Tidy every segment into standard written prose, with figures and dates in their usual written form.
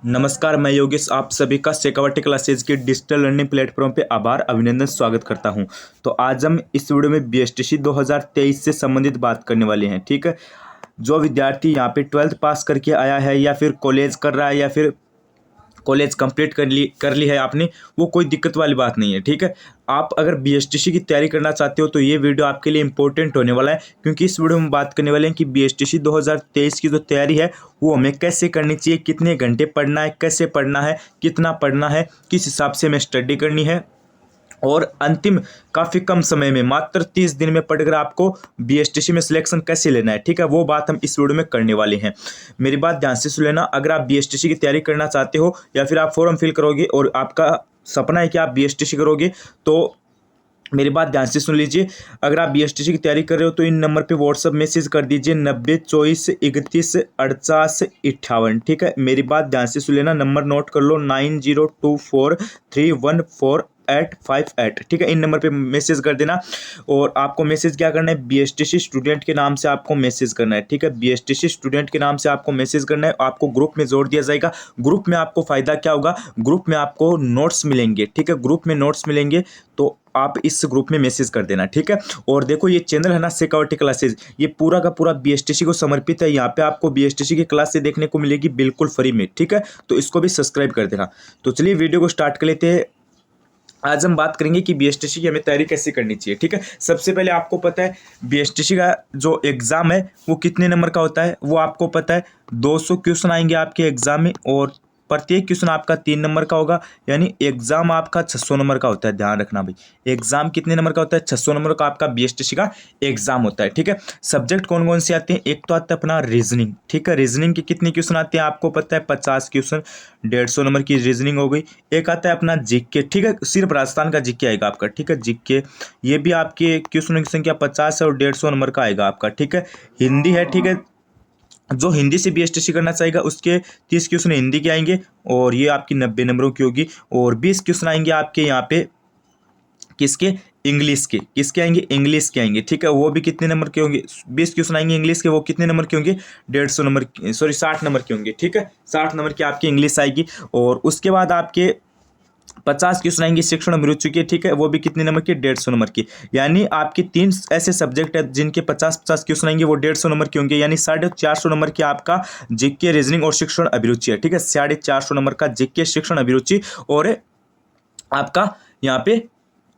नमस्कार, मैं योगेश आप सभी का शेखावटी क्लासेज के डिजिटल लर्निंग प्लेटफॉर्म पे आभार अभिनंदन स्वागत करता हूं। तो आज हम इस वीडियो में बीएसटीसी 2023 से संबंधित बात करने वाले हैं। ठीक है, जो विद्यार्थी यहां पे 12th पास करके आया है या फिर कॉलेज कर रहा है या फिर कॉलेज कंप्लीट कर ली है आपने, वो कोई दिक्कत वाली बात नहीं है। ठीक है, आप अगर बीएसटीसी की तैयारी करना चाहते हो तो ये वीडियो आपके लिए इंपॉर्टेंट होने वाला है, क्योंकि इस वीडियो में बात करने वाले हैं कि बीएसटीसी 2023 की जो तैयारी है वो हमें कैसे करनी चाहिए, कितने घंटे पढ़ना है, कैसे पढ़ना है, कितना पढ़ना है, किस हिसाब से हमें स्टडी करनी है, और अंतिम काफ़ी कम समय में मात्र 30 दिन में पढ़कर आपको बीएसटीसी में सिलेक्शन कैसे लेना है। ठीक है, वो बात हम इस वीडियो में करने वाले हैं। मेरी बात ध्यान से सुन लेना। अगर आप बीएसटीसी की तैयारी करना चाहते हो या फिर आप फॉर्म फिल करोगे और आपका सपना है कि आप बीएसटीसी करोगे, तो मेरी बात ध्यान से सुन लीजिए। अगर आप बीएसटीसी की तैयारी कर रहे हो तो इन नंबर पे व्हाट्सअप मैसेज कर दीजिए 90 24 31 58। ठीक है, मेरी बात ध्यान से सुन लेना, नंबर नोट कर लो 9024314858। ठीक है, इन नंबर पे मैसेज कर देना। और आपको मैसेज क्या करना है, बीएसटीसी स्टूडेंट के नाम से आपको मैसेज करना है। ठीक है, बीएसटीसी स्टूडेंट के नाम से आपको मैसेज करना है, आपको ग्रुप में जोड़ दिया जाएगा। ग्रुप में आपको फ़ायदा क्या होगा, ग्रुप में आपको नोट्स मिलेंगे। ठीक है, ग्रुप में नोट्स मिलेंगे तो आप इस ग्रुप में मैसेज कर देना। ठीक है, और देखो ये चैनल है ना शेखावटी क्लासेज, ये पूरा का पूरा बीएसटीसी को समर्पित है। यहाँ पे आपको बीएसटीसी की क्लास से देखने को मिलेगी बिल्कुल फ्री में। ठीक है, तो इसको भी सब्सक्राइब कर देना। तो चलिए वीडियो को स्टार्ट कर लेते हैं। आज हम बात करेंगे कि बीएसटीसी की हमें तैयारी कैसे करनी चाहिए। ठीक है, सबसे पहले आपको पता है बीएसटीसी का जो एग्ज़ाम है वो कितने नंबर का होता है, वो आपको पता है 200 क्वेश्चन आएंगे आपके एग्ज़ाम में, और प्रत्येक क्वेश्चन आपका 3 नंबर का होगा, यानी एग्जाम आपका 600 नंबर का होता है। ध्यान रखना भाई, एग्जाम कितने नंबर का होता है, 600 नंबर का आपका बीएसटीसी का एग्जाम होता है। ठीक है, सब्जेक्ट कौन कौन से आते हैं, एक तो आता है अपना रीजनिंग। ठीक है, रीजनिंग के कितने क्वेश्चन आते हैं आपको पता है, 50 क्वेश्चन, 150 नंबर की रीजनिंग हो गई। एक आता है अपना जीके। ठीक है, सिर्फ राजस्थान का जीके आएगा आपका। ठीक है, जीके ये भी आपके क्वेश्चनों की संख्या 50 है और 150 नंबर का आएगा आपका। ठीक है, हिंदी है। ठीक है, जो हिंदी से बीएसटीसी करना चाहेगा उसके 30 क्वेश्चन हिंदी के आएंगे और ये आपकी 90 नंबरों की होगी। और 20 क्वेश्चन आएंगे आपके यहाँ पे किसके, इंग्लिश के। किसके आएंगे, इंग्लिश के आएंगे। ठीक है, वो भी कितने नंबर के होंगे, 20 क्वेश्चन आएंगे इंग्लिश के, वो कितने नंबर के होंगे, 150 नंबर, सॉरी 60 नंबर के होंगे। ठीक है, 60 नंबर की आपकी इंग्लिश आएगी। और उसके बाद आपके 50 क्वेश्चन आएंगे शिक्षण अभिरुचि के। ठीक है, वो भी कितने नंबर की, 150 नंबर की। यानी आपके 3 ऐसे सब्जेक्ट है जिनके 50-50 क्वेश्चन आएंगे, वो 150 नंबर के होंगे, यानी 450 नंबर की आपका जीके, रीजनिंग और शिक्षण अभिरुचि है। ठीक है, 450 नंबर का जीके, शिक्षण अभिरुचि और आपका यहाँ पे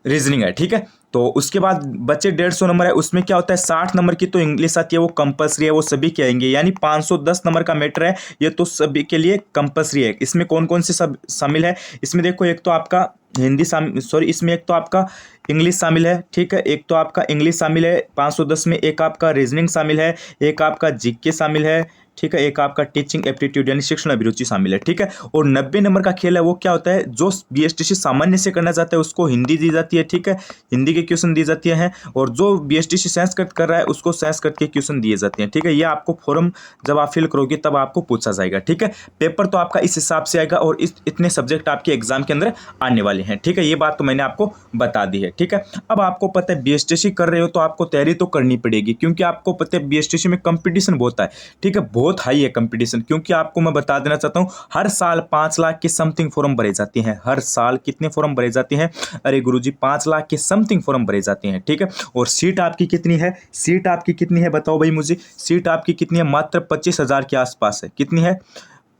रीजनिंग है। ठीक है, तो उसके बाद बच्चे 150 नंबर है, उसमें क्या होता है 60 नंबर की तो इंग्लिश आती है, वो कंपलसरी है, वो सभी के आएंगे। यानी 510 नंबर का मैटर है, ये तो सभी के लिए कंपलसरी है। इसमें कौन कौन से सब शामिल है, इसमें देखो एक तो आपका हिंदी सॉरी इसमें एक तो आपका इंग्लिश शामिल है। ठीक है, एक तो आपका इंग्लिश शामिल है 510 में, एक आपका रीजनिंग शामिल है, एक आपका जीके शामिल है। ठीक है, एक आपका टीचिंग एप्टीट्यूड यानी शिक्षण अभिरुचि शामिल है। ठीक है, और 90 नंबर का खेल है, वो क्या होता है, जो बीएसटीसी सामान्य से करना चाहता है उसको हिंदी दी जाती है। ठीक है, हिंदी के क्वेश्चन दिए जाते हैं, और जो बीएसटीसी संस्कृत कर रहा है उसको संस्कृत के क्वेश्चन दिए जाते हैं। ठीक है, ये आपको फॉर्म जब आप फिल करोगे तब आपको पूछा जाएगा। ठीक है, पेपर तो आपका इस हिसाब से आएगा और इतने सब्जेक्ट आपके एग्जाम के अंदर आने वाले हैं। ठीक है, ये बात तो मैंने आपको बता दी है। ठीक है, अब आपको पता है बीएसटीसी कर रहे हो तो आपको तैयारी तो करनी पड़ेगी, क्योंकि आपको पता है बीएसटीसी में कंपटीशन बहुत है। ठीक है, बहुत हाई है कंपटीशन, क्योंकि आपको मैं बता देना चाहता हूं हर साल 5 लाख के समथिंग फॉर्म भरे जाते हैं। हर साल कितने फॉर्म भरे जाते हैं, अरे गुरुजी 5 लाख के समथिंग फॉर्म भरे जाते हैं। ठीक है, और सीट आपकी कितनी है, सीट आपकी कितनी है बताओ भाई मुझे, सीट आपकी कितनी है, मात्र 25,000 के आसपास है। कितनी है,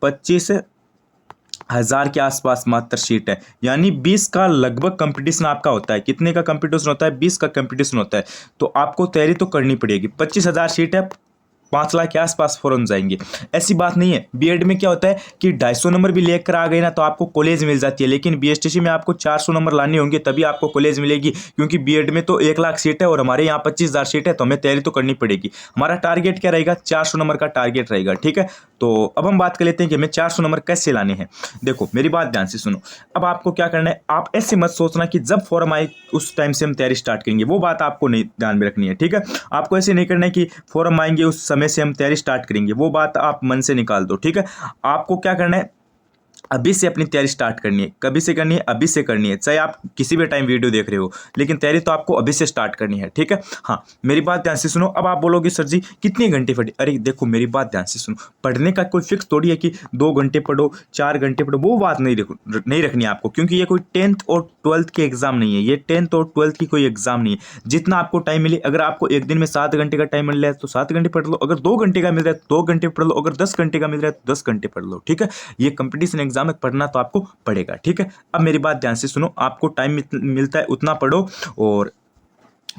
25,000 के आसपास मात्र सीट है, यानी 20 का लगभग कंपटीशन आपका होता है। कितने का कंपटीशन होता है, 20 का कंपटीशन होता है। तो आपको तैयारी तो करनी पड़ेगी। 25,000 सीट है, 5 लाख के आसपास फॉर्म जाएंगे। ऐसी बात नहीं है, बीएड में क्या होता है कि 250 नंबर भी लेकर आ गए ना तो आपको कॉलेज मिल जाती है, लेकिन बीएसटीसी में आपको 400 नंबर लाने होंगे तभी आपको कॉलेज मिलेगी, क्योंकि बीएड में तो 1 लाख सीट है और हमारे यहाँ 25,000 सीट है, तो हमें तैयारी तो करनी पड़ेगी। हमारा टारगेट क्या रहेगा, 400 नंबर का टारगेट रहेगा। ठीक है, तो अब हम बात कर लेते हैं कि हमें 400 नंबर कैसे लाने हैं। देखो मेरी बात ध्यान से सुनो, अब आपको क्या करना है, आप ऐसे मत सोचना कि जब फॉर्म आए उस टाइम से हम तैयारी स्टार्ट करेंगे, वो बात आपको नहीं ध्यान में रखनी है। ठीक है, आपको ऐसे नहीं करना है कि फॉर्म आएंगे उस समय से हम तैयारी स्टार्ट करेंगे, वो बात आप मन से निकाल दो। ठीक है, आपको क्या करना है, अभी से अपनी तैयारी स्टार्ट करनी है। कभी से करनी है? अभी से करनी है, चाहे आप किसी भी टाइम वीडियो देख रहे हो, लेकिन तैयारी तो आपको अभी से स्टार्ट करनी है, ठीक है। हाँ, मेरी बात ध्यान से सुनो। अब आप बोलोगे सर जी कितने घंटे पढ़े? अरे देखो मेरी बात ध्यान से सुनो, पढ़ने का कोई फिक्स थोड़ी है कि 2 घंटे पढ़ो, 4 घंटे पढ़ो, वो बात नहीं रखनी है आपको, क्योंकि ये कोई 10th और 12th की एग्जाम नहीं है, ये 10th और 12th की कोई एग्जाम नहीं है। जितना आपको टाइम मिले, अगर आपको एक दिन में 7 घंटे का टाइम मिल रहा है तो 7 घंटे पढ़ लो, अगर 2 घंटे का मिल रहा है तो 2 घंटे पढ़ लो, अगर 10 घंटे का मिल रहा है तो 10 घंटे पढ़ लो, ठीक है। ये कंपटीशन एग्जाम में पढ़ना तो आपको पड़ेगा, ठीक है। अब मेरी बात ध्यान से सुनो, आपको टाइम मिलता है उतना पढ़ो, और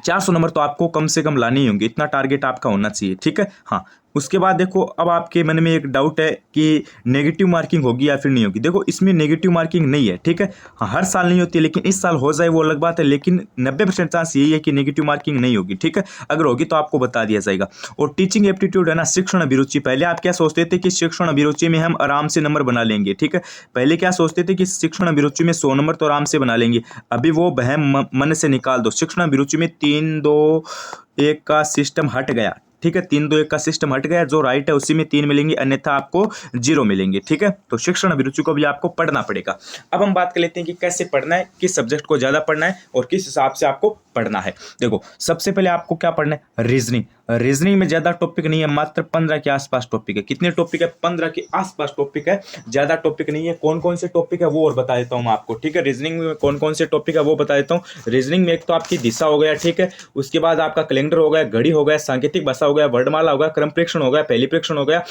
400 नंबर तो आपको कम से कम लाने ही होंगे, इतना टारगेट आपका होना चाहिए, ठीक है। हाँ, उसके बाद देखो, अब आपके मन में एक डाउट है कि नेगेटिव मार्किंग होगी या फिर नहीं होगी। देखो इसमें नेगेटिव मार्किंग नहीं है, ठीक है। हाँ, हर साल नहीं होती, लेकिन इस साल हो जाए वो अलग बात है, लेकिन 90% चांस यही है कि नेगेटिव मार्किंग नहीं होगी, ठीक है। अगर होगी तो आपको बता दिया जाएगा। और टीचिंग एप्टीट्यूड है ना, शिक्षण अभिरुचि, पहले आप क्या सोचते थे कि शिक्षण अभिरुचि में हम आराम से नंबर बना लेंगे, ठीक है। पहले क्या सोचते थे कि शिक्षण अभिरुचि में 100 नंबर तो आराम से बना लेंगे। अभी वो वहम मन से निकाल दो। शिक्षण अभिरुचि में 3-2-1 का सिस्टम हट गया, ठीक है। 3-2-1 का सिस्टम हट गया, जो राइट है उसी में 3 मिलेंगे, अन्यथा आपको 0 मिलेंगे, ठीक है। तो शिक्षण अभिरुचि को भी आपको पढ़ना पड़ेगा। अब हम बात कर लेते हैं कि कैसे पढ़ना है, किस सब्जेक्ट को ज़्यादा पढ़ना है और किस हिसाब से आपको पढ़ना है। देखो सबसे पहले आपको क्या पढ़ना है? रीजनिंग। रीजनिंग में ज़्यादा टॉपिक नहीं है, मात्र 15 के आसपास टॉपिक है। कितने टॉपिक है? 15 के आसपास टॉपिक है, ज़्यादा टॉपिक नहीं है। कौन कौन से टॉपिक है वो और बता देता हूँ मैं आपको, ठीक है। रीजनिंग में कौन कौन से टॉपिक है वो बता देता हूँ। रीजनिंग में एक तो आपकी दिशा हो गया, ठीक है। उसके बाद आपका कैलेंडर हो गया, घड़ी हो गया, सांकेतिक भाषा हो गया, वर्णमाला हो गया, क्रम प्रेक्षण हो गया, पहली प्रेक्षण हो गया,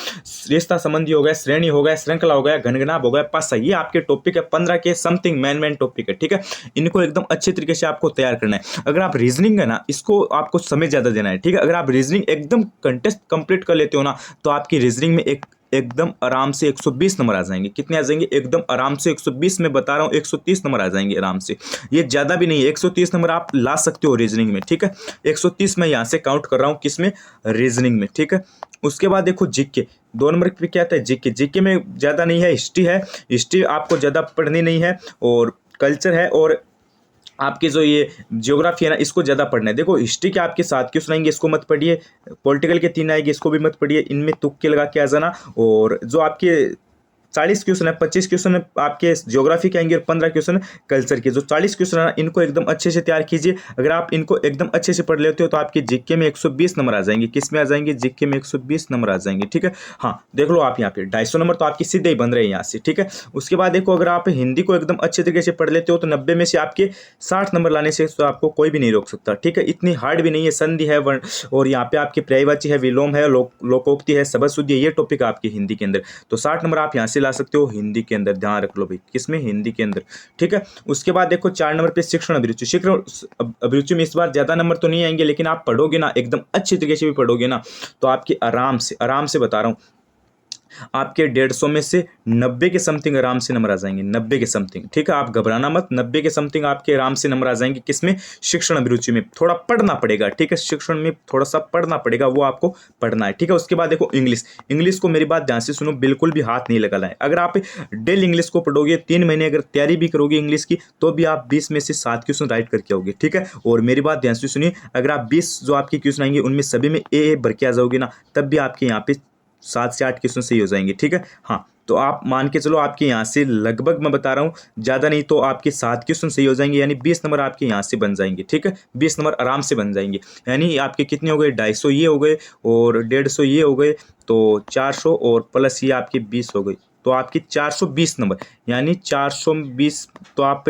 रिश्ता संबंधी हो गया, श्रेणी हो गया, श्रृंखला हो गया, घनघनाभ हो गया, पासा। ये आपके टॉपिक है 15 के समथिंग मेन टॉपिक है, ठीक है। इनको एकदम अच्छे तरीके से आपको तैयार करना है। अगर आप रीजनिंग है ना, इसको आपको समय ज्यादा देना है, ठीक है। अगर आप रीजनिंग एकदम कंटेस्ट कंप्लीट कर लेते हो ना, तो आपकी रीजनिंग में एकदम आराम से 120 नंबर आ जाएंगे। कितने आ जाएंगे? एकदम आराम से 120 में बता रहा हूँ, 130 नंबर आ जाएंगे आराम से। ये ज़्यादा भी नहीं है, 130 नंबर आप ला सकते हो रीजनिंग में, ठीक है। 130 मैं यहाँ से काउंट कर रहा हूँ, किस में? रीजनिंग में, ठीक है। उसके बाद देखो जीके, 2 नंबर पे क्या आता है? जीके। जीके में ज़्यादा नहीं है, हिस्ट्री है। हिस्ट्री आपको ज़्यादा पढ़नी नहीं है, और कल्चर है, और आपकी जो ये ज्योग्राफी है ना, इसको ज़्यादा पढ़ना है। देखो हिस्ट्री के आपके 7 क्वेश्चन आएंगे, इसको मत पढ़िए। पॉलिटिकल के 3 आएंगे, इसको भी मत पढ़िए। इनमें तुक्के लगा के आ जाना। और जो आपके 40 क्वेश्चन है, 25 क्वेश्चन आपके ज्योग्राफी के आएंगे और 15 क्वेश्चन कल्चर के। जो 40 क्वेश्चन है इनको एकदम अच्छे से तैयार कीजिए। अगर आप इनको एकदम अच्छे से पढ़ लेते हो तो आपके जीके में 120 नंबर आ जाएंगे। किस में आ जाएंगे? जीके में 120 नंबर आ जाएंगे, ठीक है। हाँ देख लो आप यहाँ पे 250 नंबर तो आपके सीधे ही बन रहे हैं यहाँ से, ठीक है। उसके बाद देखो, अगर आप हिंदी को एकदम अच्छे तरीके से पढ़ लेते हो तो 90 में से आपके 60 नंबर लाने से तो आपको कोई भी नहीं रोक सकता, ठीक है। इतनी हार्ड भी नहीं है। संधि है, वर्ण, और यहाँ पे आपके पर्यायवाची है, विलोम है, लोकोक्ति है, शब्द शुद्धि है, ये टॉपिक आपके हिंदी के अंदर। तो 60 नंबर आप यहाँ से ला सकते हो हिंदी के अंदर। ध्यान रख लो भाई, किसमें? हिंदी के अंदर, ठीक है। उसके बाद देखो 4 नंबर पे शिक्षण अभिरुचि। शिक्षण अभिरुचि में इस बार ज्यादा नंबर तो नहीं आएंगे, लेकिन आप पढ़ोगे ना, एकदम अच्छे तरीके से भी पढ़ोगे ना, तो आपके आराम से बता रहा हूँ, आपके 150 में से 90 के समथिंग आराम से नंबर आ जाएंगे। 90 के समथिंग, ठीक है। आप घबराना मत, 90 के समथिंग आपके आराम से नंबर आ जाएंगे। किसमें? शिक्षण अभिरुचि में। थोड़ा पढ़ना पड़ेगा, ठीक है। शिक्षण में थोड़ा सा पढ़ना पड़ेगा, वो आपको पढ़ना है, ठीक है। उसके बाद देखो इंग्लिश को मेरी बात ध्यान से सुनो, बिल्कुल भी हाथ नहीं लगाना है। अगर आप डेली इंग्लिश को पढ़ोगे, 3 महीने अगर तैयारी भी करोगे इंग्लिश की, तो भी आप 20 में से 7 क्वेश्चन राइट करके आओगे, ठीक है। और मेरी बात ध्यान से सुनिए, अगर आप 20 जो आपके क्वेश्चन आएंगे उनमें सभी में ए भर के आ जाओगे ना, तब भी आपके यहाँ पे 7 से 8 क्वेश्चन सही हो जाएंगे, ठीक है। हाँ, तो आप मान के चलो आपके यहाँ से लगभग, मैं बता रहा हूँ ज़्यादा नहीं तो आपके 7 क्वेश्चन सही हो जाएंगे, यानी 20 नंबर आपके यहाँ से बन जाएंगे, ठीक है। 20 नंबर आराम से बन जाएंगे। यानी आपके कितने हो गए? 250 ये हो गए, और 150 ये हो गए, तो 400 और प्लस ये आपके 20 हो गए, तो आपकी 420 नंबर, यानी 420। तो आप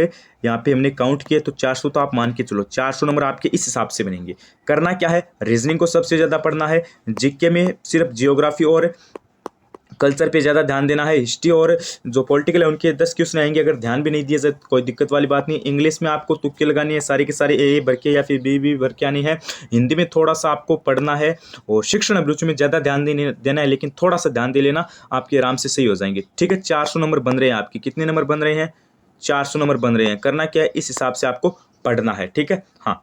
यहाँ पे हमने काउंट किया, तो 400 तो आप मान के चलो 400 नंबर आपके इस हिसाब से बनेंगे। करना क्या है? रीजनिंग को सबसे ज़्यादा पढ़ना है। जीके में सिर्फ जियोग्राफी और कल्चर पे ज़्यादा ध्यान देना है। हिस्ट्री और जो पॉलिटिकल है उनके 10 क्वेश्चन आएंगे, अगर ध्यान भी नहीं दिया जाए कोई दिक्कत वाली बात नहीं। इंग्लिश में आपको तुक्के लगानी है, सारे के सारे ए भर के या फिर बी भर के आनी है। हिंदी में थोड़ा सा आपको पढ़ना है, और शिक्षण अभिरुचि में ज़्यादा ध्यान देना है, लेकिन थोड़ा सा ध्यान दे लेना, आपके आराम से सही हो जाएंगे, ठीक है। 400 नंबर बन रहे हैं आपके। कितने नंबर बन रहे हैं? 400 नंबर बन रहे हैं। करना क्या है? इस हिसाब से आपको पढ़ना है, ठीक है। हाँ,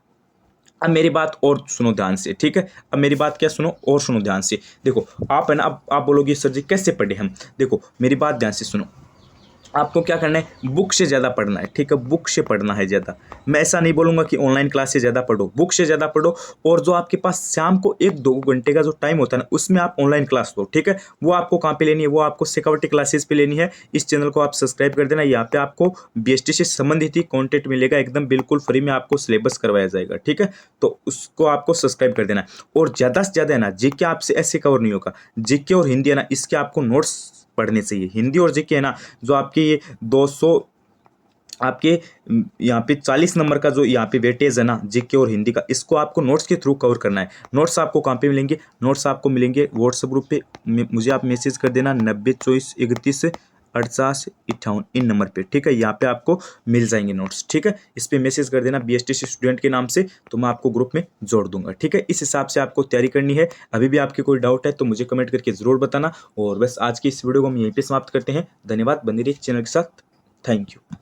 अब मेरी बात और सुनो ध्यान से, ठीक है। अब मेरी बात क्या सुनो, और सुनो ध्यान से। देखो आप है ना, अब आप बोलोगे सर जी कैसे पढ़े हम? देखो मेरी बात ध्यान से सुनो। आपको क्या करना है, बुक से ज़्यादा पढ़ना है, ठीक है, बुक से पढ़ना है ज़्यादा। मैं ऐसा नहीं बोलूँगा कि ऑनलाइन क्लास से ज़्यादा पढ़ो, बुक से ज़्यादा पढ़ो। और जो आपके पास शाम को 1-2 घंटे का जो टाइम होता है ना, उसमें आप ऑनलाइन क्लास लो, ठीक है। वो आपको कहाँ पे लेनी है, वो आपको सिक्योरिटी क्लासेस पे लेनी है। इस चैनल को आप सब्सक्राइब कर देना। यहाँ पे आपको बीएसटी से संबंधित ही कंटेंट मिलेगा, एकदम बिल्कुल फ्री में आपको सिलेबस करवाया जाएगा, ठीक है। तो उसको आपको सब्सक्राइब कर देना है। और ज़्यादा से ज़्यादा है ना, जीके आपसे ऐसे कवर नहीं होगा। जीके और हिंदी है ना, इसके आपको नोट्स पढ़ने चाहिए। हिंदी और जीके है ना, जो आपके ये 200 आपके यहाँ पे 40 नंबर का जो यहाँ पे वेटेज है ना जीके और हिंदी का, इसको आपको नोट्स के थ्रू कवर करना है। नोट्स आपको कहाँ पे मिलेंगे, नोट्स आपको मिलेंगे व्हाट्सएप ग्रुप पे। मुझे आप मैसेज कर देना 9024314858 इन नंबर पे, ठीक है। यहाँ पे आपको मिल जाएंगे नोट्स, ठीक है। इस पे मैसेज कर देना बीएसटीसी स्टूडेंट के नाम से, तो मैं आपको ग्रुप में जोड़ दूंगा, ठीक है। इस हिसाब से आपको तैयारी करनी है। अभी भी आपके कोई डाउट है तो मुझे कमेंट करके जरूर बताना। और बस आज की इस वीडियो को हम यहीं पे समाप्त करते हैं। धन्यवाद, बने रहिए चैनल के साथ। Thank you.